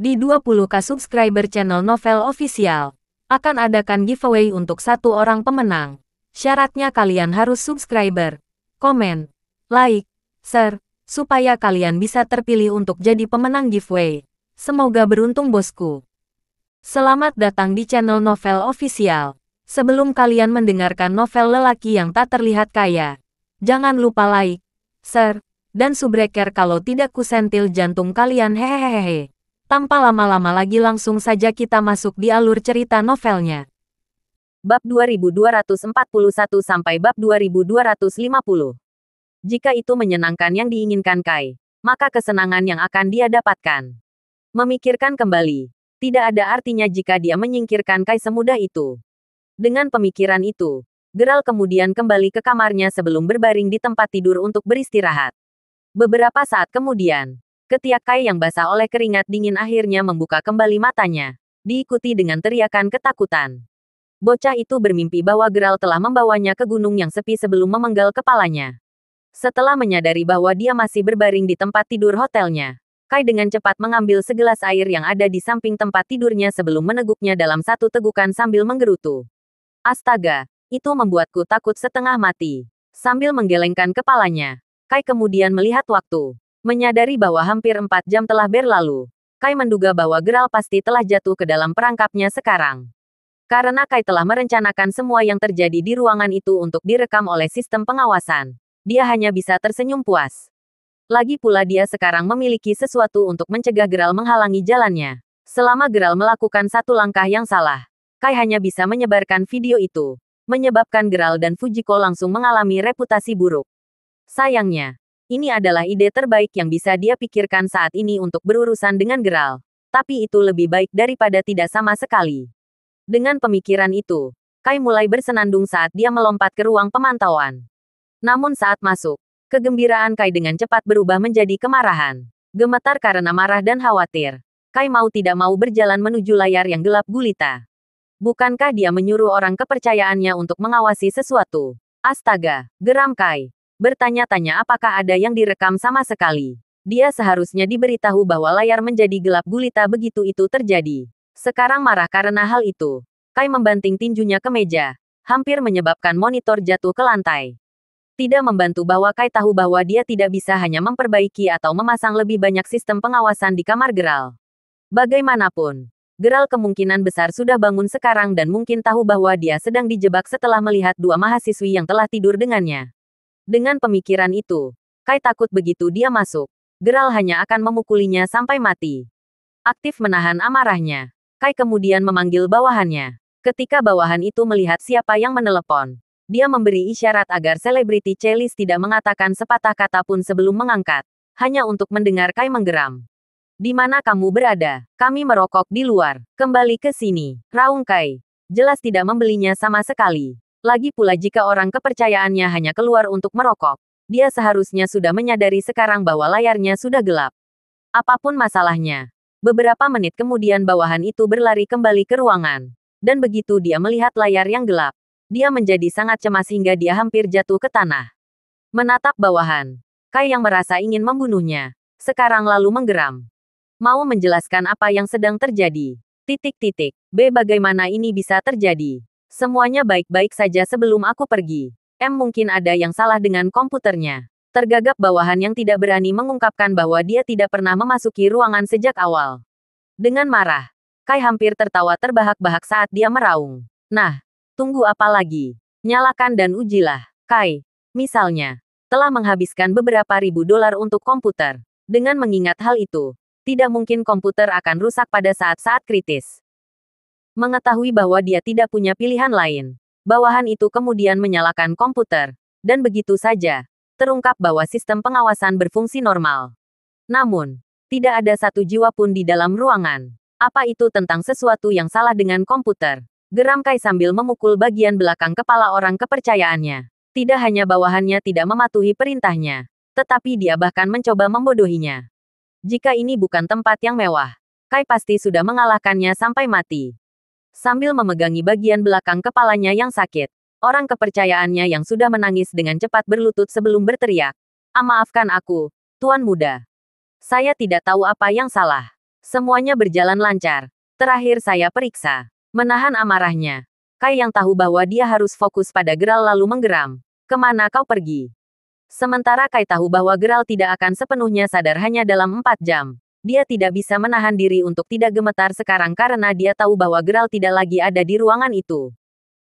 Di 20K subscriber channel Novel Official, akan adakan giveaway untuk satu orang pemenang. Syaratnya kalian harus subscriber, komen, like, share, supaya kalian bisa terpilih untuk jadi pemenang giveaway. Semoga beruntung bosku. Selamat datang di channel Novel Official. Sebelum kalian mendengarkan novel lelaki yang tak terlihat kaya, jangan lupa like, share, dan subbreaker kalau tidak kusentil jantung kalian hehehehe. Tanpa lama-lama lagi langsung saja kita masuk di alur cerita novelnya. Bab 2241 sampai bab 2250. Jika itu menyenangkan yang diinginkan Kai, maka kesenangan yang akan dia dapatkan. Memikirkan kembali, tidak ada artinya jika dia menyingkirkan Kai semudah itu. Dengan pemikiran itu, Geralt kemudian kembali ke kamarnya sebelum berbaring di tempat tidur untuk beristirahat. Beberapa saat kemudian, ketiak Kai yang basah oleh keringat dingin akhirnya membuka kembali matanya, diikuti dengan teriakan ketakutan. Bocah itu bermimpi bahwa Geralt telah membawanya ke gunung yang sepi sebelum memenggal kepalanya. Setelah menyadari bahwa dia masih berbaring di tempat tidur hotelnya, Kai dengan cepat mengambil segelas air yang ada di samping tempat tidurnya sebelum meneguknya dalam satu tegukan sambil menggerutu. Astaga, itu membuatku takut setengah mati. Sambil menggelengkan kepalanya, Kai kemudian melihat waktu. Menyadari bahwa hampir 4 jam telah berlalu, Kai menduga bahwa Geralt pasti telah jatuh ke dalam perangkapnya sekarang. Karena Kai telah merencanakan semua yang terjadi di ruangan itu untuk direkam oleh sistem pengawasan, dia hanya bisa tersenyum puas. Lagi pula dia sekarang memiliki sesuatu untuk mencegah Geralt menghalangi jalannya. Selama Geralt melakukan satu langkah yang salah, Kai hanya bisa menyebarkan video itu, menyebabkan Geralt dan Fujiko langsung mengalami reputasi buruk. Sayangnya, ini adalah ide terbaik yang bisa dia pikirkan saat ini untuk berurusan dengan Geralt. Tapi itu lebih baik daripada tidak sama sekali. Dengan pemikiran itu, Kai mulai bersenandung saat dia melompat ke ruang pemantauan. Namun saat masuk, kegembiraan Kai dengan cepat berubah menjadi kemarahan. Gemetar karena marah dan khawatir, Kai mau tidak mau berjalan menuju layar yang gelap gulita. Bukankah dia menyuruh orang kepercayaannya untuk mengawasi sesuatu? Astaga, geram Kai. Bertanya-tanya apakah ada yang direkam sama sekali. Dia seharusnya diberitahu bahwa layar menjadi gelap gulita begitu itu terjadi. Sekarang marah karena hal itu. Kai membanting tinjunya ke meja, hampir menyebabkan monitor jatuh ke lantai. Tidak membantu bahwa Kai tahu bahwa dia tidak bisa hanya memperbaiki atau memasang lebih banyak sistem pengawasan di kamar Geralt. Bagaimanapun, Geralt kemungkinan besar sudah bangun sekarang dan mungkin tahu bahwa dia sedang dijebak setelah melihat dua mahasiswi yang telah tidur dengannya. Dengan pemikiran itu, Kai takut begitu dia masuk, Geralt hanya akan memukulinya sampai mati. Aktif menahan amarahnya, Kai kemudian memanggil bawahannya. Ketika bawahan itu melihat siapa yang menelepon, dia memberi isyarat agar selebriti Celis tidak mengatakan sepatah kata pun sebelum mengangkat, hanya untuk mendengar Kai menggeram. Di mana kamu berada? Kami merokok di luar. Kembali ke sini. Raung Kai. Jelas tidak membelinya sama sekali. Lagi pula jika orang kepercayaannya hanya keluar untuk merokok, dia seharusnya sudah menyadari sekarang bahwa layarnya sudah gelap. Apapun masalahnya. Beberapa menit kemudian bawahan itu berlari kembali ke ruangan. Dan begitu dia melihat layar yang gelap, dia menjadi sangat cemas hingga dia hampir jatuh ke tanah. Menatap bawahan, Kai yang merasa ingin membunuhnya, sekarang lalu menggeram. Mau menjelaskan apa yang sedang terjadi. B. Bagaimana ini bisa terjadi? Semuanya baik-baik saja sebelum aku pergi. Mungkin ada yang salah dengan komputernya. Tergagap bawahan yang tidak berani mengungkapkan bahwa dia tidak pernah memasuki ruangan sejak awal. Dengan marah, Kai hampir tertawa terbahak-bahak saat dia meraung. Nah, tunggu apa lagi? Nyalakan dan ujilah. Kai, misalnya, telah menghabiskan beberapa ribu dolar untuk komputer. Dengan mengingat hal itu, tidak mungkin komputer akan rusak pada saat-saat kritis. Mengetahui bahwa dia tidak punya pilihan lain, bawahan itu kemudian menyalakan komputer, dan begitu saja, terungkap bahwa sistem pengawasan berfungsi normal. Namun, tidak ada satu jiwa pun di dalam ruangan. Apa itu tentang sesuatu yang salah dengan komputer? Geram Kai sambil memukul bagian belakang kepala orang kepercayaannya. Tidak hanya bawahannya tidak mematuhi perintahnya, tetapi dia bahkan mencoba membodohinya. Jika ini bukan tempat yang mewah, Kai pasti sudah mengalahkannya sampai mati. Sambil memegangi bagian belakang kepalanya yang sakit, orang kepercayaannya yang sudah menangis dengan cepat berlutut sebelum berteriak. Maafkan aku, Tuan Muda. Saya tidak tahu apa yang salah. Semuanya berjalan lancar. Terakhir saya periksa. Menahan amarahnya. Kai yang tahu bahwa dia harus fokus pada Geralt lalu menggeram. Kemana kau pergi? Sementara Kai tahu bahwa Geralt tidak akan sepenuhnya sadar hanya dalam 4 jam. Dia tidak bisa menahan diri untuk tidak gemetar sekarang karena dia tahu bahwa Geralt tidak lagi ada di ruangan itu.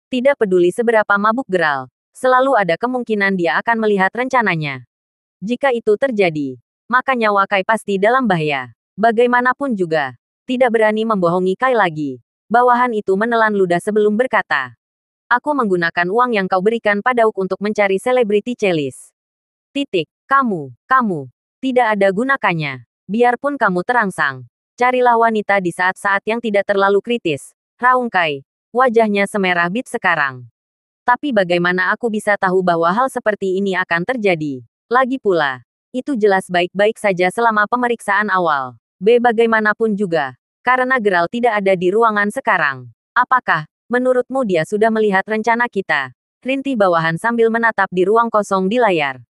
Tidak peduli seberapa mabuk Geralt, selalu ada kemungkinan dia akan melihat rencananya. Jika itu terjadi, maka nyawa Kai pasti dalam bahaya. Bagaimanapun juga, tidak berani membohongi Kai lagi. Bawahan itu menelan ludah sebelum berkata, "Aku menggunakan uang yang kau berikan padaku untuk mencari selebriti Chalice. Titik, kamu, tidak ada gunakannya. Biarpun kamu terangsang, carilah wanita di saat-saat yang tidak terlalu kritis." Raung Kai. Wajahnya semerah bit sekarang. Tapi bagaimana aku bisa tahu bahwa hal seperti ini akan terjadi? Lagi pula, itu jelas baik-baik saja selama pemeriksaan awal. Bagaimanapun juga, karena Geralt tidak ada di ruangan sekarang. Apakah, menurutmu dia sudah melihat rencana kita? Rintih bawahan sambil menatap di ruang kosong di layar.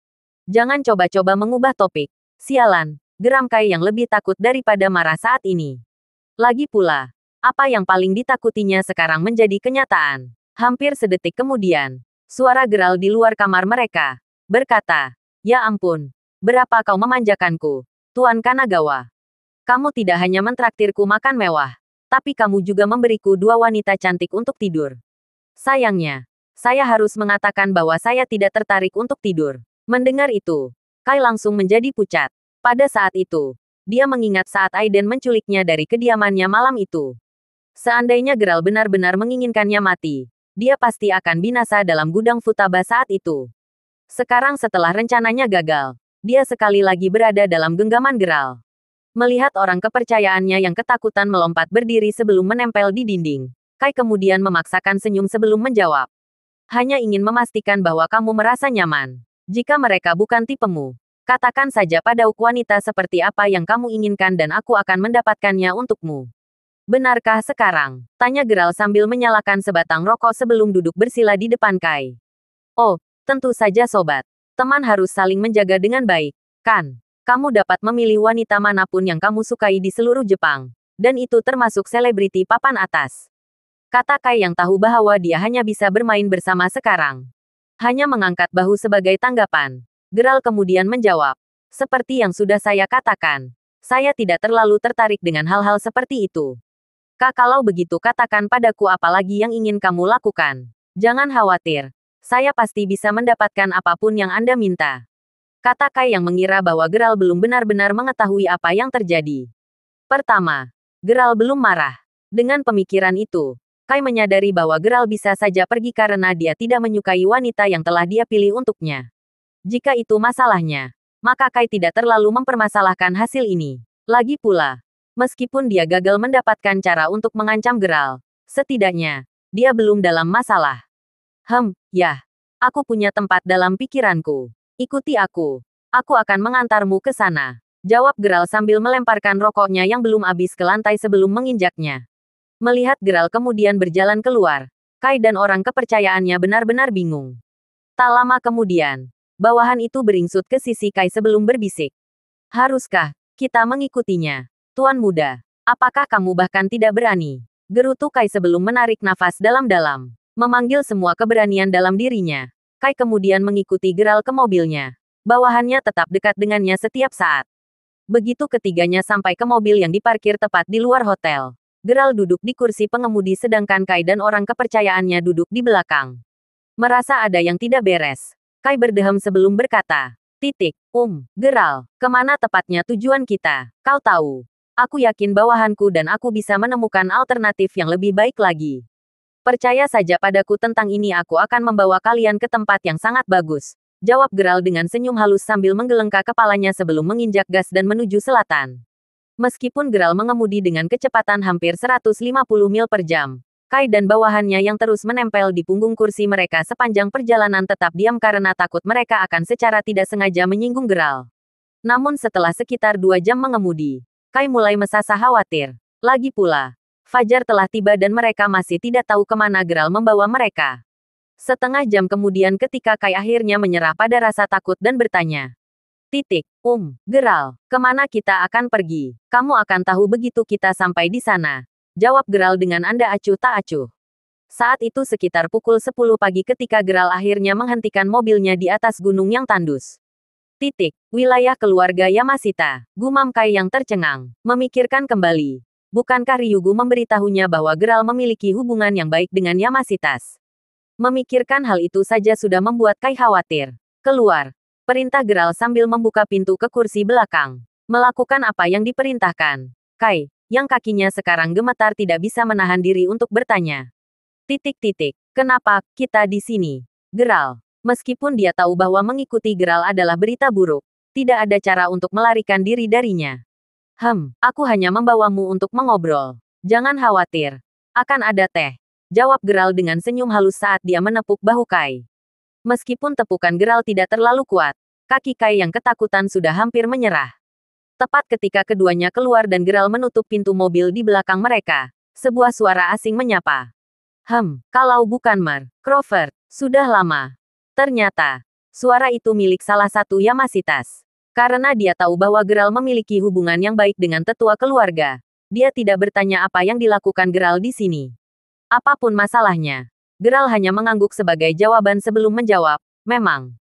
Jangan coba-coba mengubah topik. Sialan. Geram Kai yang lebih takut daripada marah saat ini. Lagi pula, apa yang paling ditakutinya sekarang menjadi kenyataan. Hampir sedetik kemudian, suara Geralt di luar kamar mereka berkata, "Ya ampun, berapa kau memanjakanku, Tuan Kanagawa. Kamu tidak hanya mentraktirku makan mewah, tapi kamu juga memberiku 2 wanita cantik untuk tidur. Sayangnya, saya harus mengatakan bahwa saya tidak tertarik untuk tidur." Mendengar itu, Kai langsung menjadi pucat. Pada saat itu, dia mengingat saat Aiden menculiknya dari kediamannya malam itu. Seandainya Geralt benar-benar menginginkannya mati, dia pasti akan binasa dalam gudang Futaba saat itu. Sekarang setelah rencananya gagal, dia sekali lagi berada dalam genggaman Geralt. Melihat orang kepercayaannya yang ketakutan melompat berdiri sebelum menempel di dinding, Kai kemudian memaksakan senyum sebelum menjawab. "Hanya ingin memastikan bahwa kamu merasa nyaman. Jika mereka bukan tipemu, katakan saja padaku wanita seperti apa yang kamu inginkan dan aku akan mendapatkannya untukmu." "Benarkah sekarang?" tanya Geralt sambil menyalakan sebatang rokok sebelum duduk bersila di depan Kai. "Oh, tentu saja sobat. Teman harus saling menjaga dengan baik, kan? Kamu dapat memilih wanita manapun yang kamu sukai di seluruh Jepang. Dan itu termasuk selebriti papan atas." Kata Kai yang tahu bahwa dia hanya bisa bermain bersama sekarang. Hanya mengangkat bahu sebagai tanggapan. Geralt kemudian menjawab, "Seperti yang sudah saya katakan, saya tidak terlalu tertarik dengan hal-hal seperti itu. Kalau begitu katakan padaku apa lagi yang ingin kamu lakukan. Jangan khawatir, saya pasti bisa mendapatkan apapun yang Anda minta." Kata Kai yang mengira bahwa Geralt belum benar-benar mengetahui apa yang terjadi. Pertama, Geralt belum marah. Dengan pemikiran itu, Kai menyadari bahwa Geralt bisa saja pergi karena dia tidak menyukai wanita yang telah dia pilih untuknya. Jika itu masalahnya, maka Kai tidak terlalu mempermasalahkan hasil ini. Lagi pula, meskipun dia gagal mendapatkan cara untuk mengancam Geralt, setidaknya, dia belum dalam masalah. Ya. Aku punya tempat dalam pikiranku. Ikuti aku. Aku akan mengantarmu ke sana." Jawab Geralt sambil melemparkan rokoknya yang belum habis ke lantai sebelum menginjaknya. Melihat Geralt kemudian berjalan keluar, Kai dan orang kepercayaannya benar-benar bingung. Tak lama kemudian, bawahan itu beringsut ke sisi Kai sebelum berbisik. "Haruskah kita mengikutinya? Tuan muda, apakah kamu bahkan tidak berani?" Gerutu Kai sebelum menarik nafas dalam-dalam. Memanggil semua keberanian dalam dirinya, Kai kemudian mengikuti Geralt ke mobilnya. Bawahannya tetap dekat dengannya setiap saat. Begitu ketiganya sampai ke mobil yang diparkir tepat di luar hotel, Geralt duduk di kursi pengemudi sedangkan Kai dan orang kepercayaannya duduk di belakang. Merasa ada yang tidak beres, Kai berdehem sebelum berkata, Geralt, kemana tepatnya tujuan kita? Kau tahu, aku yakin bawahanku dan aku bisa menemukan alternatif yang lebih baik lagi. Percaya saja padaku tentang ini, aku akan membawa kalian ke tempat yang sangat bagus." Jawab Geralt dengan senyum halus sambil menggelengka kepalanya sebelum menginjak gas dan menuju selatan. Meskipun Geralt mengemudi dengan kecepatan hampir 150 mil per jam, Kai dan bawahannya yang terus menempel di punggung kursi mereka sepanjang perjalanan tetap diam karena takut mereka akan secara tidak sengaja menyinggung Geralt. Namun setelah sekitar 2 jam mengemudi, Kai mulai mesasa khawatir. Lagi pula, fajar telah tiba dan mereka masih tidak tahu kemana Geralt membawa mereka. Setengah jam kemudian ketika Kai akhirnya menyerah pada rasa takut dan bertanya, Geral, kemana kita akan pergi? Kamu akan tahu begitu kita sampai di sana. Jawab Geral dengan anda acuh tak acuh. Saat itu sekitar pukul 10 pagi ketika Geral akhirnya menghentikan mobilnya di atas gunung yang tandus. Wilayah keluarga Yamashita. Gumam Kai yang tercengang. Memikirkan kembali. Bukankah Ryugu memberitahunya bahwa Geral memiliki hubungan yang baik dengan Yamashitas? Memikirkan hal itu saja sudah membuat Kai khawatir. Keluar. Perintah Geral sambil membuka pintu ke kursi belakang. Melakukan apa yang diperintahkan. Kai, yang kakinya sekarang gemetar tidak bisa menahan diri untuk bertanya. Kenapa kita di sini? Geral. Meskipun dia tahu bahwa mengikuti Geral adalah berita buruk, tidak ada cara untuk melarikan diri darinya. Aku hanya membawamu untuk mengobrol. Jangan khawatir. Akan ada teh. Jawab Geral dengan senyum halus saat dia menepuk bahu Kai. Meskipun tepukan Geral tidak terlalu kuat, kaki Kai yang ketakutan sudah hampir menyerah. Tepat ketika keduanya keluar dan Geral menutup pintu mobil di belakang mereka, sebuah suara asing menyapa. Kalau bukan Crawford, sudah lama. Ternyata, suara itu milik salah satu Yamashitas. Karena dia tahu bahwa Geral memiliki hubungan yang baik dengan tetua keluarga, dia tidak bertanya apa yang dilakukan Geral di sini. Apapun masalahnya, Geral hanya mengangguk sebagai jawaban sebelum menjawab, memang.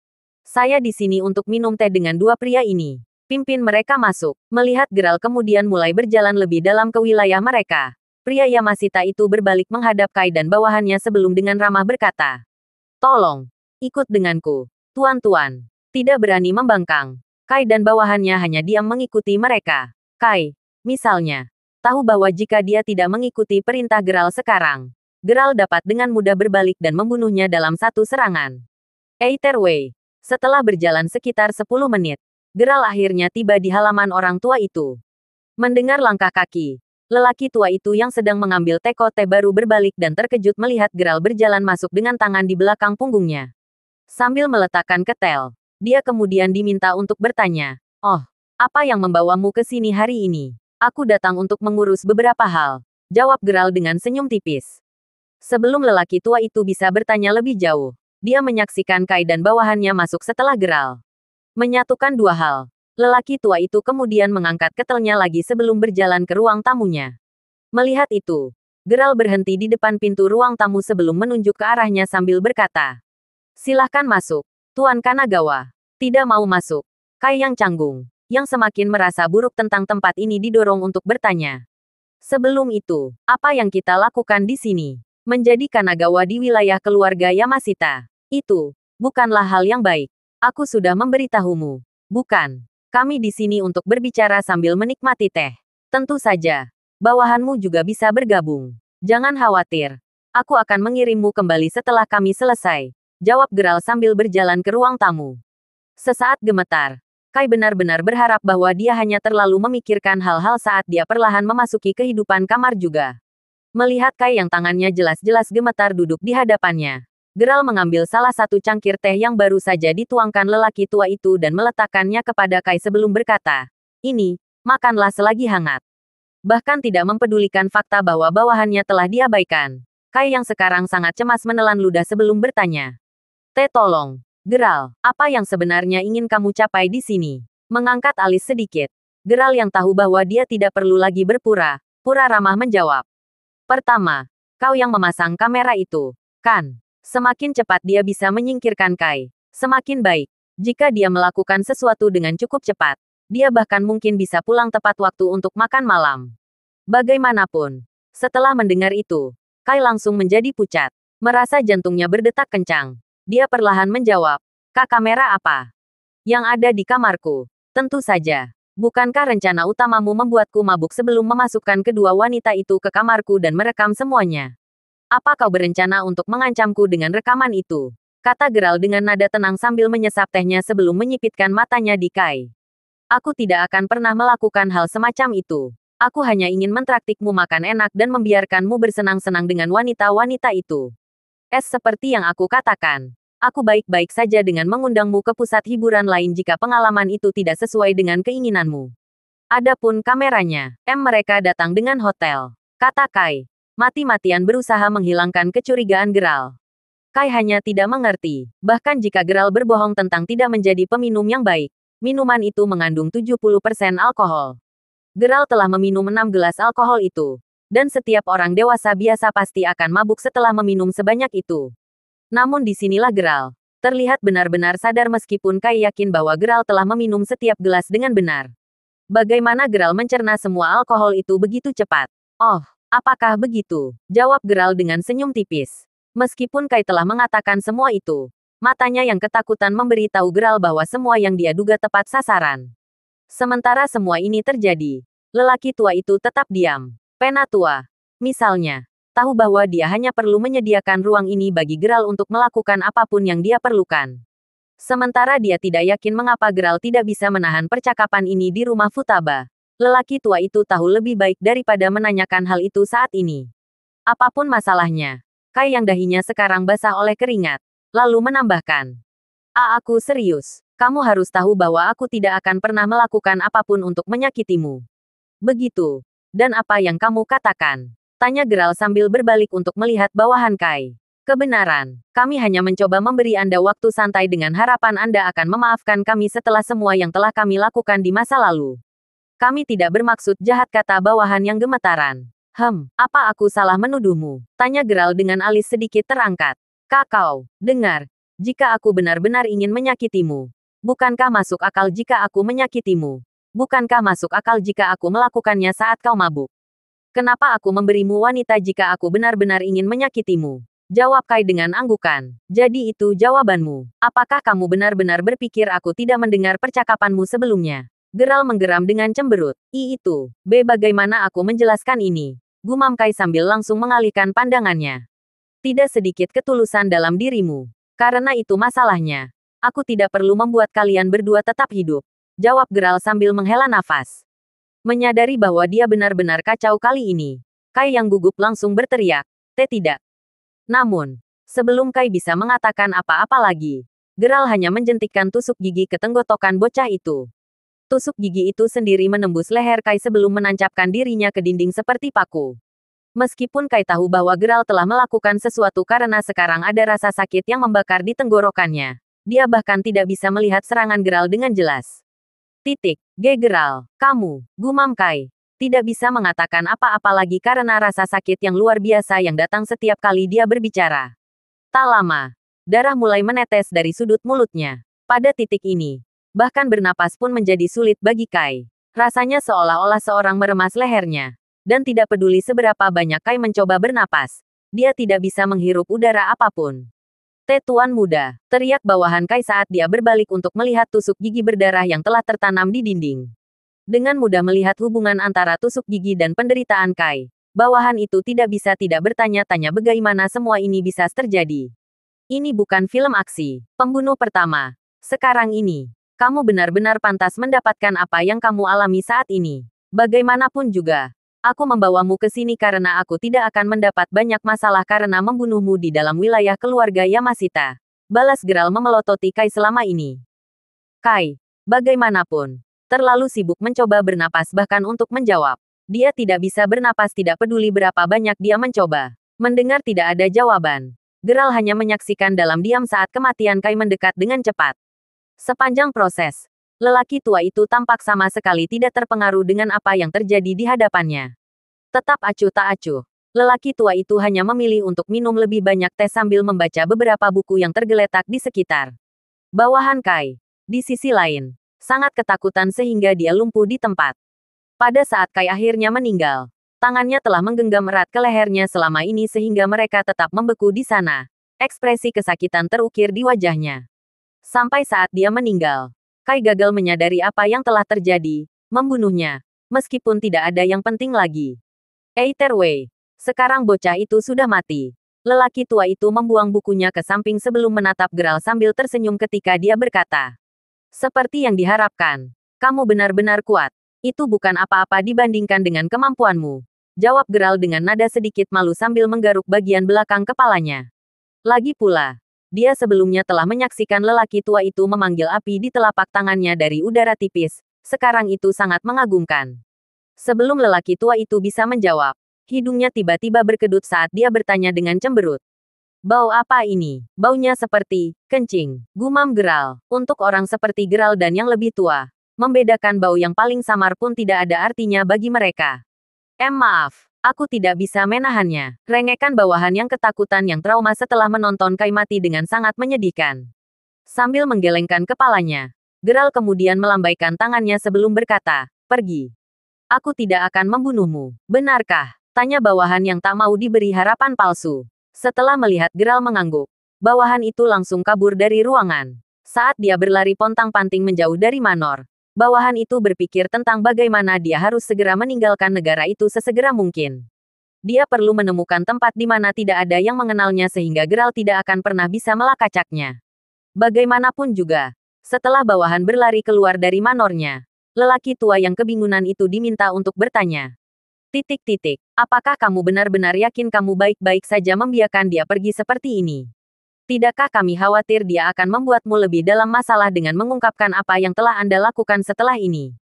Saya di sini untuk minum teh dengan dua pria ini. Pimpin mereka masuk. Melihat Geral kemudian mulai berjalan lebih dalam ke wilayah mereka. Pria Yamashita itu berbalik menghadap Kai dan bawahannya sebelum dengan ramah berkata, "Tolong, ikut denganku, tuan-tuan." Tidak berani membangkang. Kai dan bawahannya hanya diam mengikuti mereka. Kai, misalnya, tahu bahwa jika dia tidak mengikuti perintah Geral sekarang, Geral dapat dengan mudah berbalik dan membunuhnya dalam satu serangan. Either setelah berjalan sekitar 10 menit, Geral akhirnya tiba di halaman orang tua itu. Mendengar langkah kaki, lelaki tua itu yang sedang mengambil teko teh baru berbalik dan terkejut melihat Geral berjalan masuk dengan tangan di belakang punggungnya. Sambil meletakkan ketel, dia kemudian diminta untuk bertanya, "Oh, apa yang membawamu ke sini hari ini?" "Aku datang untuk mengurus beberapa hal," jawab Geral dengan senyum tipis. Sebelum lelaki tua itu bisa bertanya lebih jauh, dia menyaksikan Kai dan bawahannya masuk setelah Geral. Menyatukan dua hal. Lelaki tua itu kemudian mengangkat ketelnya lagi sebelum berjalan ke ruang tamunya. Melihat itu, Geral berhenti di depan pintu ruang tamu sebelum menunjuk ke arahnya sambil berkata, "Silahkan masuk, Tuan Kanagawa." "Tidak mau masuk." Kai yang canggung, yang semakin merasa buruk tentang tempat ini didorong untuk bertanya. "Sebelum itu, apa yang kita lakukan di sini? Menjadi Kanagawa di wilayah keluarga Yamashita. Itu bukanlah hal yang baik. Aku sudah memberitahumu. Bukan. Kami di sini untuk berbicara sambil menikmati teh. Tentu saja, bawahanmu juga bisa bergabung. Jangan khawatir. Aku akan mengirimmu kembali setelah kami selesai," jawab Geral sambil berjalan ke ruang tamu. Sesaat gemetar, Kai benar-benar berharap bahwa dia hanya terlalu memikirkan hal-hal saat dia perlahan memasuki kehidupan kamar juga. Melihat Kai yang tangannya jelas-jelas gemetar duduk di hadapannya, Geral mengambil salah satu cangkir teh yang baru saja dituangkan lelaki tua itu dan meletakkannya kepada Kai sebelum berkata, "Ini, makanlah selagi hangat." Bahkan tidak mempedulikan fakta bahwa bawahannya telah diabaikan. Kai yang sekarang sangat cemas menelan ludah sebelum bertanya, "Teh tolong, Geral, apa yang sebenarnya ingin kamu capai di sini?" Mengangkat alis sedikit, Geral yang tahu bahwa dia tidak perlu lagi berpura-pura ramah menjawab. "Pertama, kau yang memasang kamera itu, kan? Semakin cepat dia bisa menyingkirkan Kai, semakin baik. Jika dia melakukan sesuatu dengan cukup cepat, dia bahkan mungkin bisa pulang tepat waktu untuk makan malam." Bagaimanapun, setelah mendengar itu, Kai langsung menjadi pucat. Merasa jantungnya berdetak kencang. Dia perlahan menjawab, "Kak, kamera apa yang ada di kamarku? Tentu saja. Bukankah rencana utamamu membuatku mabuk sebelum memasukkan kedua wanita itu ke kamarku dan merekam semuanya? Apa kau berencana untuk mengancamku dengan rekaman itu?" kata Geral dengan nada tenang sambil menyesap tehnya sebelum menyipitkan matanya di Kai. "Aku tidak akan pernah melakukan hal semacam itu. Aku hanya ingin mentraktirmu makan enak dan membiarkanmu bersenang-senang dengan wanita-wanita itu. Seperti yang aku katakan, aku baik-baik saja dengan mengundangmu ke pusat hiburan lain jika pengalaman itu tidak sesuai dengan keinginanmu. Adapun kameranya, mereka datang dengan hotel," kata Kai. Mati-matian berusaha menghilangkan kecurigaan Geral. Kai hanya tidak mengerti, bahkan jika Geral berbohong tentang tidak menjadi peminum yang baik, Minuman itu mengandung 70% alkohol. Gerald telah meminum 6 gelas alkohol itu. Dan setiap orang dewasa biasa pasti akan mabuk setelah meminum sebanyak itu. Namun disinilah Gerald terlihat benar-benar sadar meskipun Kai yakin bahwa Gerald telah meminum setiap gelas dengan benar. Bagaimana Gerald mencerna semua alkohol itu begitu cepat? Oh, apakah begitu? Jawab Gerald dengan senyum tipis. Meskipun Kai telah mengatakan semua itu, matanya yang ketakutan memberi tahu Gerald bahwa semua yang dia duga tepat sasaran. Sementara semua ini terjadi, lelaki tua itu tetap diam. Penatua, misalnya, tahu bahwa dia hanya perlu menyediakan ruang ini bagi Gerald untuk melakukan apapun yang dia perlukan. Sementara dia tidak yakin mengapa Gerald tidak bisa menahan percakapan ini di rumah Futaba. Lelaki tua itu tahu lebih baik daripada menanyakan hal itu saat ini. Apapun masalahnya, Kai yang dahinya sekarang basah oleh keringat, lalu menambahkan, aku serius. Kamu harus tahu bahwa aku tidak akan pernah melakukan apapun untuk menyakitimu. Begitu. Dan apa yang kamu katakan? Tanya Gerald sambil berbalik untuk melihat bawahan Kai. Kebenaran, kami hanya mencoba memberi Anda waktu santai dengan harapan Anda akan memaafkan kami setelah semua yang telah kami lakukan di masa lalu. Kami tidak bermaksud jahat, kata bawahan yang gemetaran. Apa aku salah menuduhmu? Tanya Gerald dengan alis sedikit terangkat. Kakao, dengar. Jika aku benar-benar ingin menyakitimu, bukankah masuk akal jika aku menyakitimu? Bukankah masuk akal jika aku melakukannya saat kau mabuk? Kenapa aku memberimu wanita jika aku benar-benar ingin menyakitimu? Jawab Kai dengan anggukan. Jadi itu jawabanmu. Apakah kamu benar-benar berpikir aku tidak mendengar percakapanmu sebelumnya? Gerald menggeram dengan cemberut. Itu. Bagaimana aku menjelaskan ini? Gumam Kai sambil langsung mengalihkan pandangannya. Tidak sedikit ketulusan dalam dirimu. Karena itu masalahnya. Aku tidak perlu membuat kalian berdua tetap hidup. Jawab Gerald sambil menghela nafas. Menyadari bahwa dia benar-benar kacau kali ini, Kai yang gugup langsung berteriak, tidak. Namun, sebelum Kai bisa mengatakan apa-apa lagi, Gerald hanya menjentikkan tusuk gigi ke tenggorokan bocah itu. Tusuk gigi itu sendiri menembus leher Kai sebelum menancapkan dirinya ke dinding seperti paku. Meskipun Kai tahu bahwa Gerald telah melakukan sesuatu karena sekarang ada rasa sakit yang membakar di tenggorokannya, dia bahkan tidak bisa melihat serangan Gerald dengan jelas. Gerald, kamu, gumam Kai. Tidak bisa mengatakan apa-apa lagi karena rasa sakit yang luar biasa yang datang setiap kali dia berbicara. Tak lama, darah mulai menetes dari sudut mulutnya. Pada titik ini, bahkan bernapas pun menjadi sulit bagi Kai. Rasanya seolah-olah seorang meremas lehernya. Dan tidak peduli seberapa banyak Kai mencoba bernapas, dia tidak bisa menghirup udara apapun. Tuan muda, teriak bawahan Kai saat dia berbalik untuk melihat tusuk gigi berdarah yang telah tertanam di dinding. Dengan mudah melihat hubungan antara tusuk gigi dan penderitaan Kai, bawahan itu tidak bisa tidak bertanya-tanya bagaimana semua ini bisa terjadi. Ini bukan film aksi. Pembunuh pertama. Sekarang ini, kamu benar-benar pantas mendapatkan apa yang kamu alami saat ini. Bagaimanapun juga, aku membawamu ke sini karena aku tidak akan mendapat banyak masalah karena membunuhmu di dalam wilayah keluarga Yamashita. Balas Gerald memelototi Kai selama ini. Kai, bagaimanapun, terlalu sibuk mencoba bernapas bahkan untuk menjawab. Dia tidak bisa bernapas tidak peduli berapa banyak dia mencoba. Mendengar tidak ada jawaban, Gerald hanya menyaksikan dalam diam saat kematian Kai mendekat dengan cepat. Sepanjang proses, lelaki tua itu tampak sama sekali tidak terpengaruh dengan apa yang terjadi di hadapannya. Tetap acuh tak acuh, lelaki tua itu hanya memilih untuk minum lebih banyak teh sambil membaca beberapa buku yang tergeletak di sekitar. Bawahan Kai, di sisi lain, sangat ketakutan sehingga dia lumpuh di tempat. Pada saat Kai akhirnya meninggal, tangannya telah menggenggam erat ke lehernya selama ini sehingga mereka tetap membeku di sana. Ekspresi kesakitan terukir di wajahnya. Sampai saat dia meninggal, Kai gagal menyadari apa yang telah terjadi, membunuhnya, meskipun tidak ada yang penting lagi. Wei, sekarang bocah itu sudah mati. Lelaki tua itu membuang bukunya ke samping sebelum menatap Gerald sambil tersenyum ketika dia berkata, seperti yang diharapkan, kamu benar-benar kuat. Itu bukan apa-apa dibandingkan dengan kemampuanmu. Jawab Gerald dengan nada sedikit malu sambil menggaruk bagian belakang kepalanya. Lagi pula, dia sebelumnya telah menyaksikan lelaki tua itu memanggil api di telapak tangannya dari udara tipis. Sekarang itu sangat mengagumkan. Sebelum lelaki tua itu bisa menjawab, hidungnya tiba-tiba berkedut saat dia bertanya dengan cemberut. Bau apa ini? Baunya seperti kencing, gumam Geralt. Untuk orang seperti Geralt dan yang lebih tua, membedakan bau yang paling samar pun tidak ada artinya bagi mereka. Maaf, aku tidak bisa menahannya. Rengekan bawahan yang ketakutan yang trauma setelah menonton Kai mati dengan sangat menyedihkan. Sambil menggelengkan kepalanya, Geralt kemudian melambaikan tangannya sebelum berkata, pergi. Aku tidak akan membunuhmu. Benarkah? Tanya bawahan yang tak mau diberi harapan palsu. Setelah melihat Geralt mengangguk, bawahan itu langsung kabur dari ruangan. Saat dia berlari pontang-panting menjauh dari Manor, bawahan itu berpikir tentang bagaimana dia harus segera meninggalkan negara itu sesegera mungkin. Dia perlu menemukan tempat di mana tidak ada yang mengenalnya sehingga Geralt tidak akan pernah bisa melacaknya. Bagaimanapun juga, setelah bawahan berlari keluar dari manornya, lelaki tua yang kebingungan itu diminta untuk bertanya. Apakah kamu benar-benar yakin kamu baik-baik saja membiarkan dia pergi seperti ini? Tidakkah kami khawatir dia akan membuatmu lebih dalam masalah dengan mengungkapkan apa yang telah Anda lakukan setelah ini?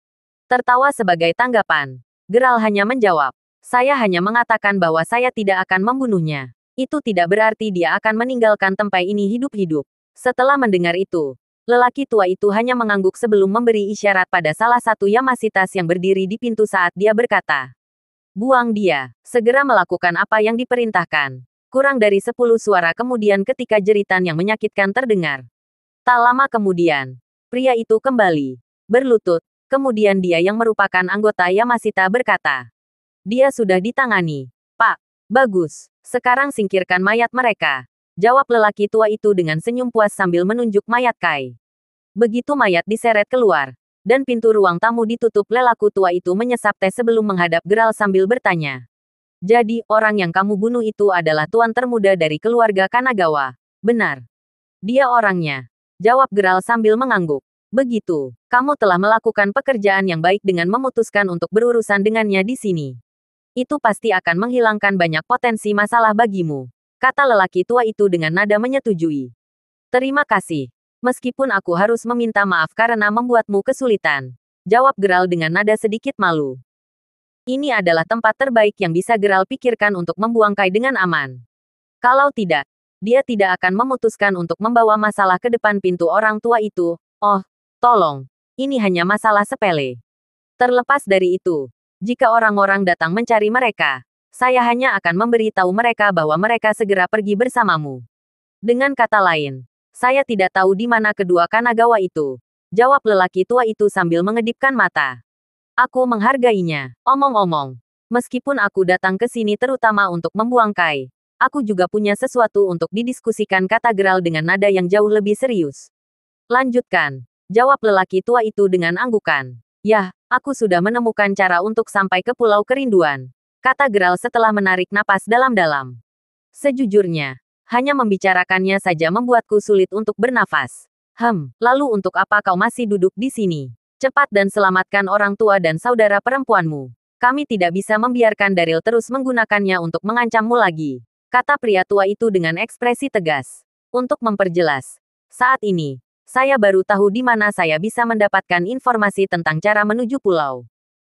Tertawa sebagai tanggapan, Geralt hanya menjawab, saya hanya mengatakan bahwa saya tidak akan membunuhnya. Itu tidak berarti dia akan meninggalkan tempat ini hidup-hidup. Setelah mendengar itu, lelaki tua itu hanya mengangguk sebelum memberi isyarat pada salah satu Yamasitas yang berdiri di pintu saat dia berkata, buang dia, segera melakukan apa yang diperintahkan. Kurang dari 10 suara kemudian ketika jeritan yang menyakitkan terdengar. Tak lama kemudian, pria itu kembali, berlutut, kemudian dia yang merupakan anggota Yamasita berkata. Dia sudah ditangani, Pak. Bagus, sekarang singkirkan mayat mereka. Jawab lelaki tua itu dengan senyum puas sambil menunjuk mayat Kai. Begitu mayat diseret keluar, dan pintu ruang tamu ditutup, lelaku tua itu menyesap teh sebelum menghadap Geralt sambil bertanya. Jadi, orang yang kamu bunuh itu adalah tuan termuda dari keluarga Kanagawa. Benar. Dia orangnya. Jawab Geralt sambil mengangguk. Begitu, kamu telah melakukan pekerjaan yang baik dengan memutuskan untuk berurusan dengannya di sini. Itu pasti akan menghilangkan banyak potensi masalah bagimu. Kata lelaki tua itu dengan nada menyetujui. Terima kasih. Meskipun aku harus meminta maaf karena membuatmu kesulitan. Jawab Geralt dengan nada sedikit malu. Ini adalah tempat terbaik yang bisa Geralt pikirkan untuk membuang Kai dengan aman. Kalau tidak, dia tidak akan memutuskan untuk membawa masalah ke depan pintu orang tua itu. Oh, tolong. Ini hanya masalah sepele. Terlepas dari itu, jika orang-orang datang mencari mereka, saya hanya akan memberi tahu mereka bahwa mereka segera pergi bersamamu. Dengan kata lain, saya tidak tahu di mana kedua Kanagawa itu. Jawab lelaki tua itu sambil mengedipkan mata. Aku menghargainya. Omong-omong, meskipun aku datang ke sini terutama untuk membuang Kai, aku juga punya sesuatu untuk didiskusikan, kata Geralt dengan nada yang jauh lebih serius. Lanjutkan. Jawab lelaki tua itu dengan anggukan. Yah, aku sudah menemukan cara untuk sampai ke Pulau Kerinduan, kata Geralt setelah menarik napas dalam-dalam. Sejujurnya, hanya membicarakannya saja membuatku sulit untuk bernafas. Lalu untuk apa kau masih duduk di sini? Cepat dan selamatkan orang tua dan saudara perempuanmu. Kami tidak bisa membiarkan Daryl terus menggunakannya untuk mengancammu lagi, kata pria tua itu dengan ekspresi tegas. Untuk memperjelas, saat ini, saya baru tahu di mana saya bisa mendapatkan informasi tentang cara menuju pulau.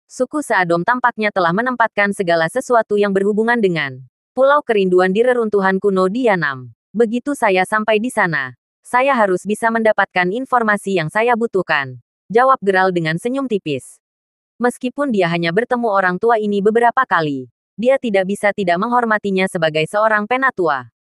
Suku Seadom tampaknya telah menempatkan segala sesuatu yang berhubungan dengan Pulau Kerinduan di reruntuhan kuno di Yanam. Begitu saya sampai di sana, saya harus bisa mendapatkan informasi yang saya butuhkan. Jawab Geralt dengan senyum tipis. Meskipun dia hanya bertemu orang tua ini beberapa kali, dia tidak bisa tidak menghormatinya sebagai seorang penatua.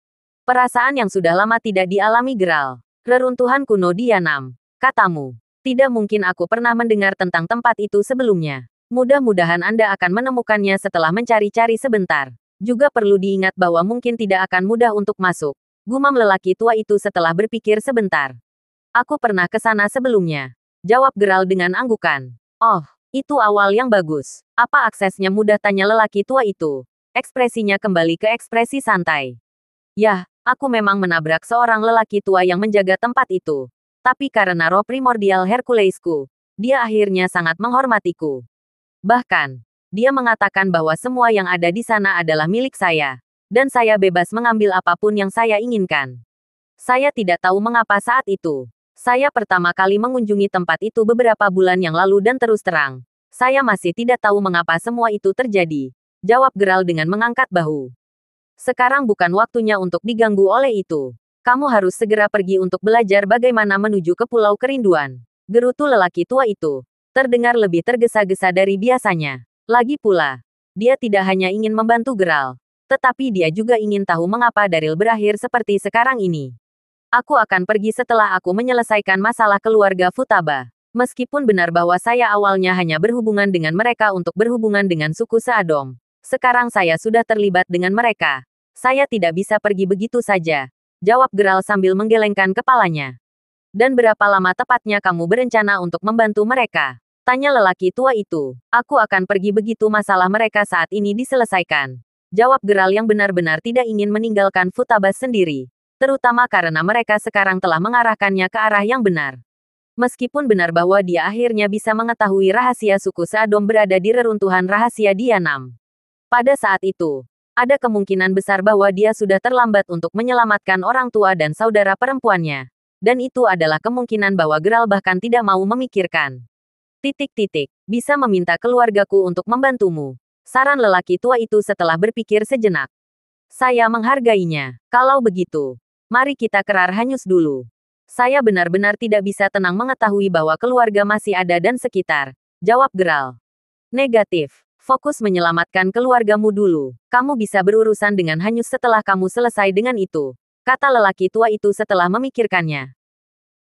Perasaan yang sudah lama tidak dialami Geralt. Reruntuhan kuno di Yanam, katamu. Tidak mungkin aku pernah mendengar tentang tempat itu sebelumnya. Mudah-mudahan Anda akan menemukannya setelah mencari-cari sebentar. Juga perlu diingat bahwa mungkin tidak akan mudah untuk masuk. Gumam lelaki tua itu setelah berpikir sebentar. Aku pernah ke sana sebelumnya. Jawab Geralt dengan anggukan. Oh, itu awal yang bagus. Apa aksesnya mudah, tanya lelaki tua itu. Ekspresinya kembali ke ekspresi santai. Yah, aku memang menabrak seorang lelaki tua yang menjaga tempat itu. Tapi karena roh primordial Herculesku, dia akhirnya sangat menghormatiku. Bahkan, dia mengatakan bahwa semua yang ada di sana adalah milik saya. Dan saya bebas mengambil apapun yang saya inginkan. Saya tidak tahu mengapa saat itu. Saya pertama kali mengunjungi tempat itu beberapa bulan yang lalu dan terus terang, saya masih tidak tahu mengapa semua itu terjadi. Jawab Geralt dengan mengangkat bahu. Sekarang bukan waktunya untuk diganggu oleh itu. Kamu harus segera pergi untuk belajar bagaimana menuju ke Pulau Kerinduan. Gerutu lelaki tua itu terdengar lebih tergesa-gesa dari biasanya. Lagi pula, dia tidak hanya ingin membantu Geralt, tetapi dia juga ingin tahu mengapa Daryl berakhir seperti sekarang ini. Aku akan pergi setelah aku menyelesaikan masalah keluarga Futaba. Meskipun benar bahwa saya awalnya hanya berhubungan dengan mereka untuk berhubungan dengan suku Seadong, sekarang saya sudah terlibat dengan mereka. Saya tidak bisa pergi begitu saja, jawab Geralt sambil menggelengkan kepalanya. Dan berapa lama tepatnya kamu berencana untuk membantu mereka? Tanya lelaki tua itu. Aku akan pergi begitu masalah mereka saat ini diselesaikan, jawab Geralt yang benar-benar tidak ingin meninggalkan Futaba sendiri, terutama karena mereka sekarang telah mengarahkannya ke arah yang benar. Meskipun benar bahwa dia akhirnya bisa mengetahui rahasia suku Seadom berada di reruntuhan rahasia Dianam. Pada saat itu, ada kemungkinan besar bahwa dia sudah terlambat untuk menyelamatkan orang tua dan saudara perempuannya. Dan itu adalah kemungkinan bahwa Geralt bahkan tidak mau memikirkan. Bisa meminta keluargaku untuk membantumu. Saran lelaki tua itu setelah berpikir sejenak. Saya menghargainya. Kalau begitu, mari kita kerar hanyus dulu. Saya benar-benar tidak bisa tenang mengetahui bahwa keluarga masih ada dan sekitar, jawab Geralt. Negatif. Fokus menyelamatkan keluargamu dulu. Kamu bisa berurusan dengan hanyus setelah kamu selesai dengan itu, kata lelaki tua itu setelah memikirkannya.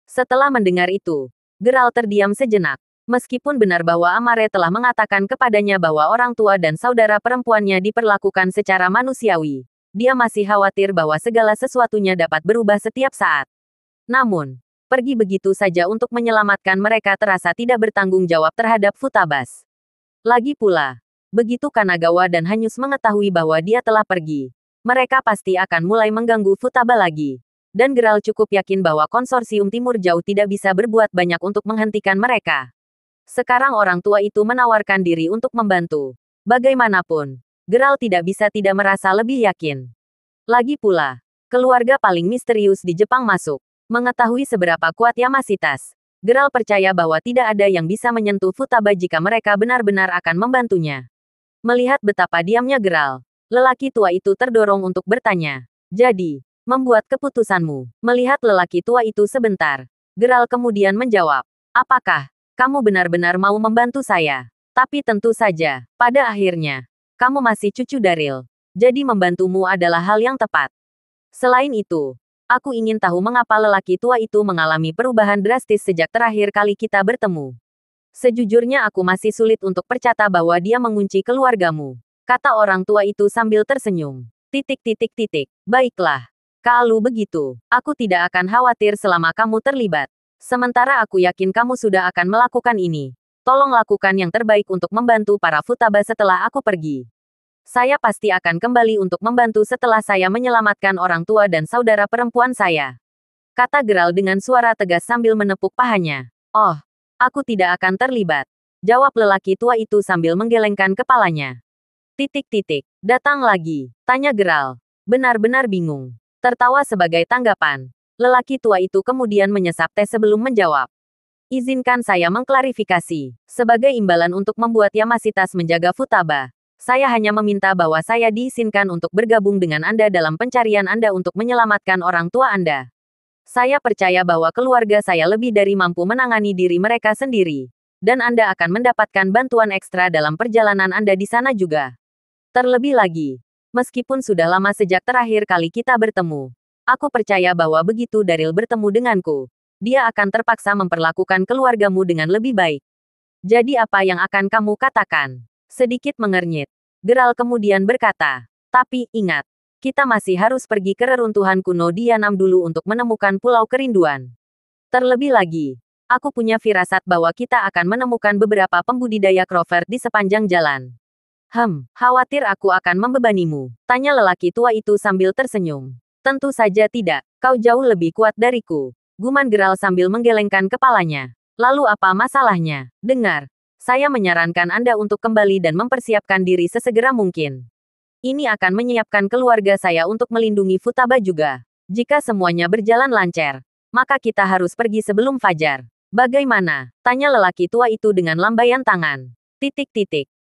Setelah mendengar itu, Geralt terdiam sejenak. Meskipun benar bahwa Amare telah mengatakan kepadanya bahwa orang tua dan saudara perempuannya diperlakukan secara manusiawi, dia masih khawatir bahwa segala sesuatunya dapat berubah setiap saat. Namun, pergi begitu saja untuk menyelamatkan mereka terasa tidak bertanggung jawab terhadap Futabas. Lagi pula, begitu Kanagawa dan Hanyus mengetahui bahwa dia telah pergi, mereka pasti akan mulai mengganggu Futaba lagi. Dan Geralt cukup yakin bahwa konsorsium Timur Jauh tidak bisa berbuat banyak untuk menghentikan mereka. Sekarang orang tua itu menawarkan diri untuk membantu. Bagaimanapun, Geralt tidak bisa tidak merasa lebih yakin. Lagi pula, keluarga paling misterius di Jepang masuk. Mengetahui seberapa kuat Yamasitas, Geralt percaya bahwa tidak ada yang bisa menyentuh Futaba jika mereka benar-benar akan membantunya. Melihat betapa diamnya Geralt, lelaki tua itu terdorong untuk bertanya. Jadi, membuat keputusanmu. Melihat lelaki tua itu sebentar, Geralt kemudian menjawab. Apakah kamu benar-benar mau membantu saya? Tapi tentu saja, pada akhirnya, kamu masih cucu Daryl. Jadi membantumu adalah hal yang tepat. Selain itu, aku ingin tahu mengapa lelaki tua itu mengalami perubahan drastis sejak terakhir kali kita bertemu. Sejujurnya aku masih sulit untuk percaya bahwa dia mengunci keluargamu, kata orang tua itu sambil tersenyum. Baiklah. Kalau begitu, aku tidak akan khawatir selama kamu terlibat. Sementara aku yakin kamu sudah akan melakukan ini. Tolong lakukan yang terbaik untuk membantu para Futaba setelah aku pergi. Saya pasti akan kembali untuk membantu setelah saya menyelamatkan orang tua dan saudara perempuan saya, kata Geralt dengan suara tegas sambil menepuk pahanya. Oh, aku tidak akan terlibat, jawab lelaki tua itu sambil menggelengkan kepalanya. Datang lagi, tanya Geralt, benar-benar bingung. Tertawa sebagai tanggapan, lelaki tua itu kemudian menyesap teh sebelum menjawab. Izinkan saya mengklarifikasi, sebagai imbalan untuk membuat Yamasitas menjaga Futaba. Saya hanya meminta bahwa saya diizinkan untuk bergabung dengan Anda dalam pencarian Anda untuk menyelamatkan orang tua Anda. Saya percaya bahwa keluarga saya lebih dari mampu menangani diri mereka sendiri. Dan Anda akan mendapatkan bantuan ekstra dalam perjalanan Anda di sana juga. Terlebih lagi, meskipun sudah lama sejak terakhir kali kita bertemu, aku percaya bahwa begitu Daryl bertemu denganku, dia akan terpaksa memperlakukan keluargamu dengan lebih baik. Jadi apa yang akan kamu katakan? Sedikit mengernyit, Geralt kemudian berkata, tapi ingat, kita masih harus pergi ke reruntuhan kuno Dianam dulu untuk menemukan Pulau Kerinduan. Terlebih lagi, aku punya firasat bahwa kita akan menemukan beberapa pembudidaya Crovert di sepanjang jalan. Khawatir aku akan membebanimu, tanya lelaki tua itu sambil tersenyum. Tentu saja tidak, kau jauh lebih kuat dariku, guman Geralt sambil menggelengkan kepalanya. Lalu apa masalahnya? Dengar. Saya menyarankan Anda untuk kembali dan mempersiapkan diri sesegera mungkin. Ini akan menyiapkan keluarga saya untuk melindungi Futaba juga. Jika semuanya berjalan lancar, maka kita harus pergi sebelum fajar. Bagaimana? Tanya lelaki tua itu dengan lambaian tangan.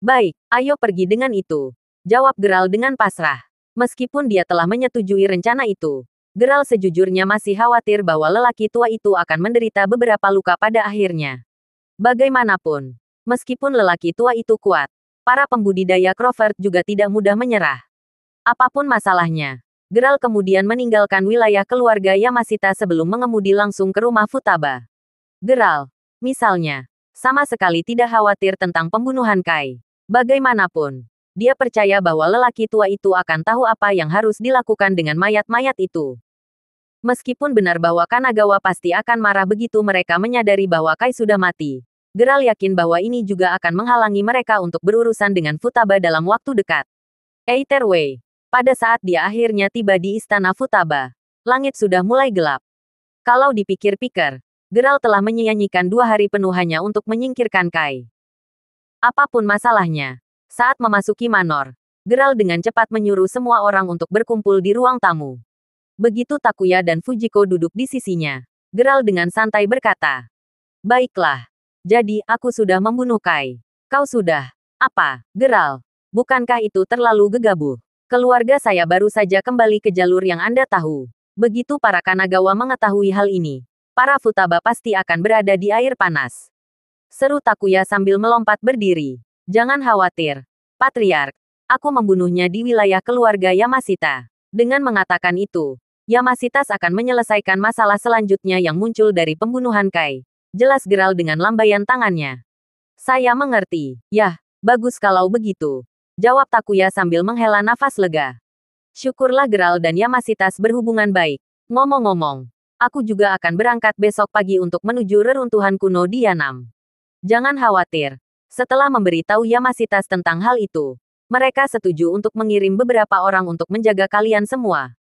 Baik, ayo pergi dengan itu, jawab Geralt dengan pasrah. Meskipun dia telah menyetujui rencana itu, Geralt sejujurnya masih khawatir bahwa lelaki tua itu akan menderita beberapa luka pada akhirnya. Bagaimanapun, meskipun lelaki tua itu kuat, para pembudidaya Crawford juga tidak mudah menyerah. Apapun masalahnya, Geralt kemudian meninggalkan wilayah keluarga Yamashita sebelum mengemudi langsung ke rumah Futaba. Geralt, misalnya, sama sekali tidak khawatir tentang pembunuhan Kai. Bagaimanapun, dia percaya bahwa lelaki tua itu akan tahu apa yang harus dilakukan dengan mayat-mayat itu. Meskipun benar bahwa Kanagawa pasti akan marah begitu mereka menyadari bahwa Kai sudah mati, Geralt yakin bahwa ini juga akan menghalangi mereka untuk berurusan dengan Futaba dalam waktu dekat. Either way, pada saat dia akhirnya tiba di istana Futaba, langit sudah mulai gelap. Kalau dipikir-pikir, Geralt telah menyia-nyiakan 2 hari penuh hanya untuk menyingkirkan Kai. Apapun masalahnya, saat memasuki Manor, Geralt dengan cepat menyuruh semua orang untuk berkumpul di ruang tamu. Begitu Takuya dan Fujiko duduk di sisinya, Geralt dengan santai berkata, "Baiklah. Jadi, aku sudah membunuh Kai. Kau sudah. Apa, Geralt? Bukankah itu terlalu gegabah? Keluarga saya baru saja kembali ke jalur yang Anda tahu." Begitu para Kanagawa mengetahui hal ini, para Futaba pasti akan berada di air panas. Seru Takuya sambil melompat berdiri. "Jangan khawatir, Patriark. Aku membunuhnya di wilayah keluarga Yamashita." Dengan mengatakan itu, Yamashita akan menyelesaikan masalah selanjutnya yang muncul dari pembunuhan Kai. Jelas Geralt dengan lambaian tangannya. "Saya mengerti. Yah, bagus kalau begitu," jawab Takuya sambil menghela nafas lega. "Syukurlah Geralt dan Yamashita berhubungan baik. Ngomong-ngomong, aku juga akan berangkat besok pagi untuk menuju reruntuhan kuno di Yanam. Jangan khawatir." Setelah memberitahu Yamashita tentang hal itu, mereka setuju untuk mengirim beberapa orang untuk menjaga kalian semua.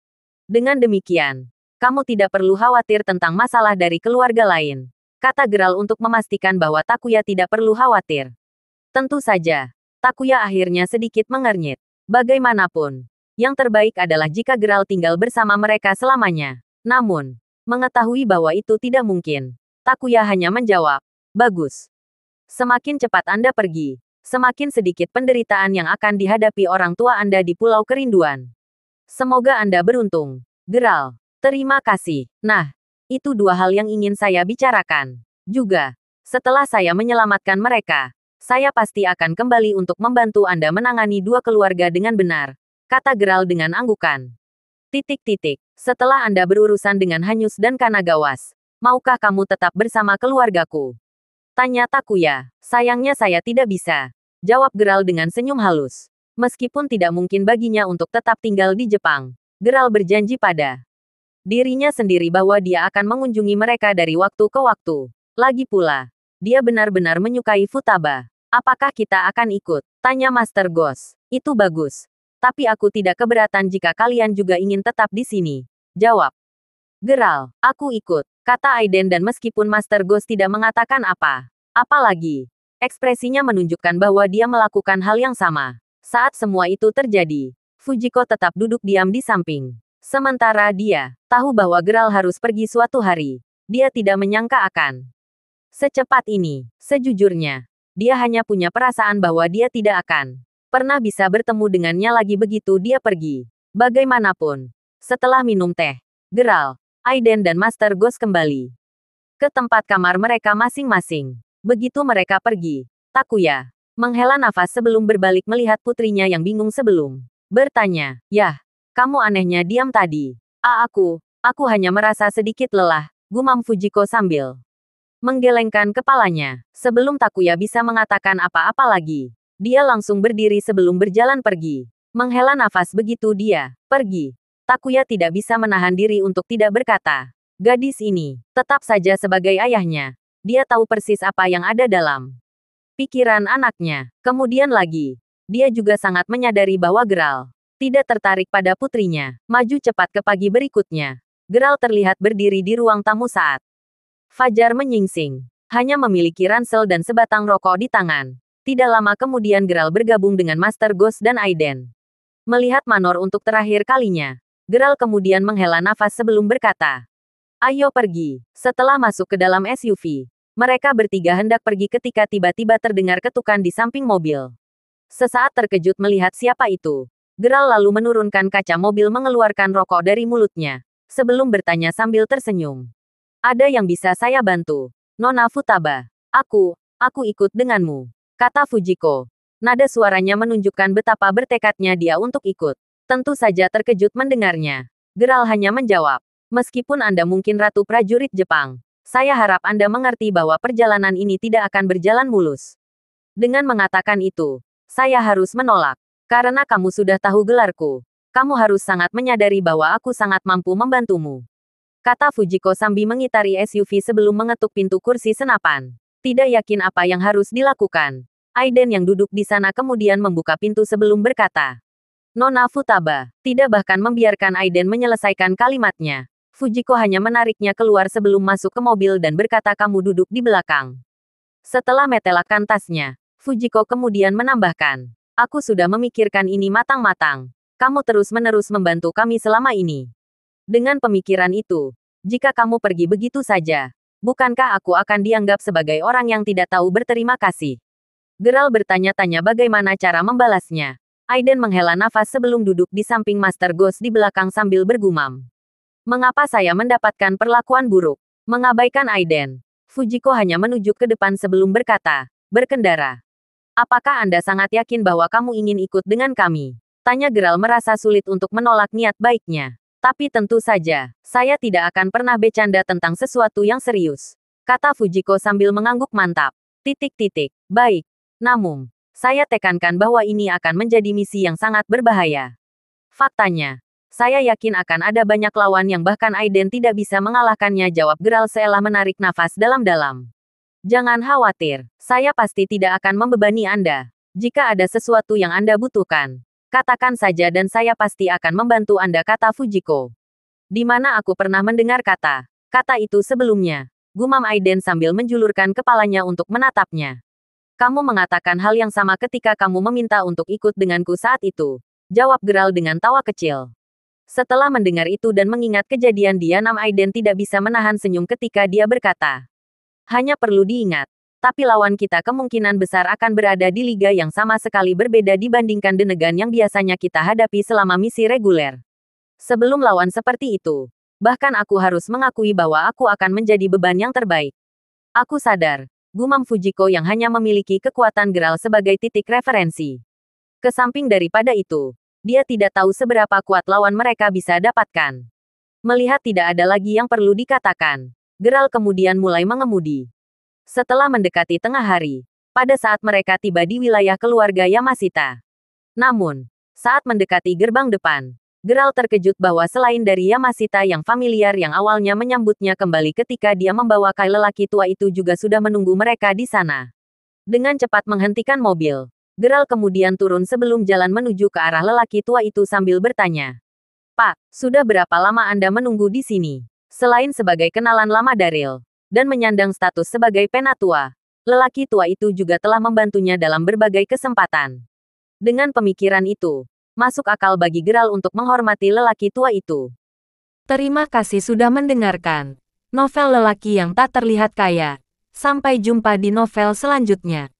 Dengan demikian, kamu tidak perlu khawatir tentang masalah dari keluarga lain, kata Geralt untuk memastikan bahwa Takuya tidak perlu khawatir. Tentu saja, Takuya akhirnya sedikit mengernyit. Bagaimanapun, yang terbaik adalah jika Geralt tinggal bersama mereka selamanya. Namun, mengetahui bahwa itu tidak mungkin, Takuya hanya menjawab, "Bagus. Semakin cepat Anda pergi, semakin sedikit penderitaan yang akan dihadapi orang tua Anda di Pulau Kerinduan. Semoga Anda beruntung, Geralt." "Terima kasih. Nah, itu 2 hal yang ingin saya bicarakan. Juga, setelah saya menyelamatkan mereka, saya pasti akan kembali untuk membantu Anda menangani 2 keluarga dengan benar," kata Geralt dengan anggukan. Setelah Anda berurusan dengan Hanyus dan Kanagawas, maukah kamu tetap bersama keluargaku?" tanya Takuya. "Sayangnya saya tidak bisa," jawab Geralt dengan senyum halus. Meskipun tidak mungkin baginya untuk tetap tinggal di Jepang, Geralt berjanji pada dirinya sendiri bahwa dia akan mengunjungi mereka dari waktu ke waktu. Lagi pula, dia benar-benar menyukai Futaba. "Apakah kita akan ikut?" tanya Master Ghost. "Itu bagus. Tapi aku tidak keberatan jika kalian juga ingin tetap di sini," jawab Geralt. "Aku ikut," kata Aiden dan meskipun Master Ghost tidak mengatakan apa lagi, ekspresinya menunjukkan bahwa dia melakukan hal yang sama. Saat semua itu terjadi, Fujiko tetap duduk diam di samping. Sementara dia tahu bahwa Geralt harus pergi suatu hari, dia tidak menyangka akan secepat ini. Sejujurnya, dia hanya punya perasaan bahwa dia tidak akan pernah bisa bertemu dengannya lagi begitu dia pergi. Bagaimanapun, setelah minum teh, Geralt, Aiden dan Master Ghost kembali ke tempat kamar mereka masing-masing. Begitu mereka pergi, Takuya menghela nafas sebelum berbalik melihat putrinya yang bingung sebelum bertanya, "Yah, kamu anehnya diam tadi." Aku hanya merasa sedikit lelah," gumam Fujiko sambil menggelengkan kepalanya. Sebelum Takuya bisa mengatakan apa-apa lagi, dia langsung berdiri sebelum berjalan pergi. Menghela nafas begitu dia pergi, Takuya tidak bisa menahan diri untuk tidak berkata, "Gadis ini, tetap saja sebagai ayahnya, dia tahu persis apa yang ada dalam pikiran anaknya." Kemudian lagi, dia juga sangat menyadari bahwa Geralt tidak tertarik pada putrinya. Maju cepat ke pagi berikutnya. Geralt terlihat berdiri di ruang tamu saat fajar menyingsing. Hanya memiliki ransel dan sebatang rokok di tangan. Tidak lama kemudian Geralt bergabung dengan Master Ghost dan Aiden. Melihat Manor untuk terakhir kalinya, Geralt kemudian menghela nafas sebelum berkata, "Ayo pergi." Setelah masuk ke dalam SUV, mereka bertiga hendak pergi ketika tiba-tiba terdengar ketukan di samping mobil. Sesaat terkejut melihat siapa itu, Geralt lalu menurunkan kaca mobil mengeluarkan rokok dari mulutnya. Sebelum bertanya sambil tersenyum. Ada yang bisa saya bantu? Nona Futaba. Aku ikut denganmu. Kata Fujiko. Nada suaranya menunjukkan betapa bertekadnya dia untuk ikut. Tentu saja terkejut mendengarnya. Geralt hanya menjawab. Meskipun Anda mungkin ratu prajurit Jepang, saya harap Anda mengerti bahwa perjalanan ini tidak akan berjalan mulus. Dengan mengatakan itu, saya harus menolak. Karena kamu sudah tahu gelarku. Kamu harus sangat menyadari bahwa aku sangat mampu membantumu. Kata Fujiko sambil mengitari SUV sebelum mengetuk pintu kursi senapan. Tidak yakin apa yang harus dilakukan. Aiden yang duduk di sana kemudian membuka pintu sebelum berkata. Nona Futaba, tidak bahkan membiarkan Aiden menyelesaikan kalimatnya. Fujiko hanya menariknya keluar sebelum masuk ke mobil dan berkata kamu duduk di belakang. Setelah metelakan tasnya, Fujiko kemudian menambahkan. Aku sudah memikirkan ini matang-matang. Kamu terus-menerus membantu kami selama ini. Dengan pemikiran itu, jika kamu pergi begitu saja, bukankah aku akan dianggap sebagai orang yang tidak tahu berterima kasih? Geralt bertanya-tanya bagaimana cara membalasnya. Aiden menghela nafas sebelum duduk di samping Master Ghost di belakang sambil bergumam. Mengapa saya mendapatkan perlakuan buruk? Mengabaikan Aiden. Fujiko hanya menuju ke depan sebelum berkata, berkendara. Apakah Anda sangat yakin bahwa kamu ingin ikut dengan kami? Tanya Geralt merasa sulit untuk menolak niat baiknya. Tapi tentu saja, saya tidak akan pernah bercanda tentang sesuatu yang serius. Kata Fujiko sambil mengangguk mantap. Baik. Namun, saya tekankan bahwa ini akan menjadi misi yang sangat berbahaya. Faktanya, saya yakin akan ada banyak lawan yang bahkan Aiden tidak bisa mengalahkannya jawab Geralt setelah menarik nafas dalam-dalam. Jangan khawatir, saya pasti tidak akan membebani Anda. Jika ada sesuatu yang Anda butuhkan, katakan saja dan saya pasti akan membantu Anda kata Fujiko. Di mana aku pernah mendengar kata itu sebelumnya. Gumam Aiden sambil menjulurkan kepalanya untuk menatapnya. Kamu mengatakan hal yang sama ketika kamu meminta untuk ikut denganku saat itu. Jawab Geralt dengan tawa kecil. Setelah mendengar itu dan mengingat kejadian dia Aiden tidak bisa menahan senyum ketika dia berkata. Hanya perlu diingat, tapi lawan kita kemungkinan besar akan berada di liga yang sama sekali berbeda dibandingkan denegan yang biasanya kita hadapi selama misi reguler. Sebelum lawan seperti itu, bahkan aku harus mengakui bahwa aku akan menjadi beban yang terbaik. Aku sadar, gumam Fujiko yang hanya memiliki kekuatan Geralt sebagai titik referensi. Kesamping daripada itu, dia tidak tahu seberapa kuat lawan mereka bisa dapatkan. Melihat tidak ada lagi yang perlu dikatakan. Geralt kemudian mulai mengemudi. Setelah mendekati tengah hari, pada saat mereka tiba di wilayah keluarga Yamashita. Namun, saat mendekati gerbang depan, Geralt terkejut bahwa selain dari Yamashita yang familiar yang awalnya menyambutnya kembali ketika dia membawa Kai lelaki tua itu juga sudah menunggu mereka di sana. Dengan cepat menghentikan mobil, Geralt kemudian turun sebelum jalan menuju ke arah lelaki tua itu sambil bertanya. Pak, sudah berapa lama Anda menunggu di sini? Selain sebagai kenalan lama Daryl, dan menyandang status sebagai penatua, lelaki tua itu juga telah membantunya dalam berbagai kesempatan. Dengan pemikiran itu, masuk akal bagi Geralt untuk menghormati lelaki tua itu. Terima kasih sudah mendengarkan novel lelaki yang tak terlihat kaya. Sampai jumpa di novel selanjutnya.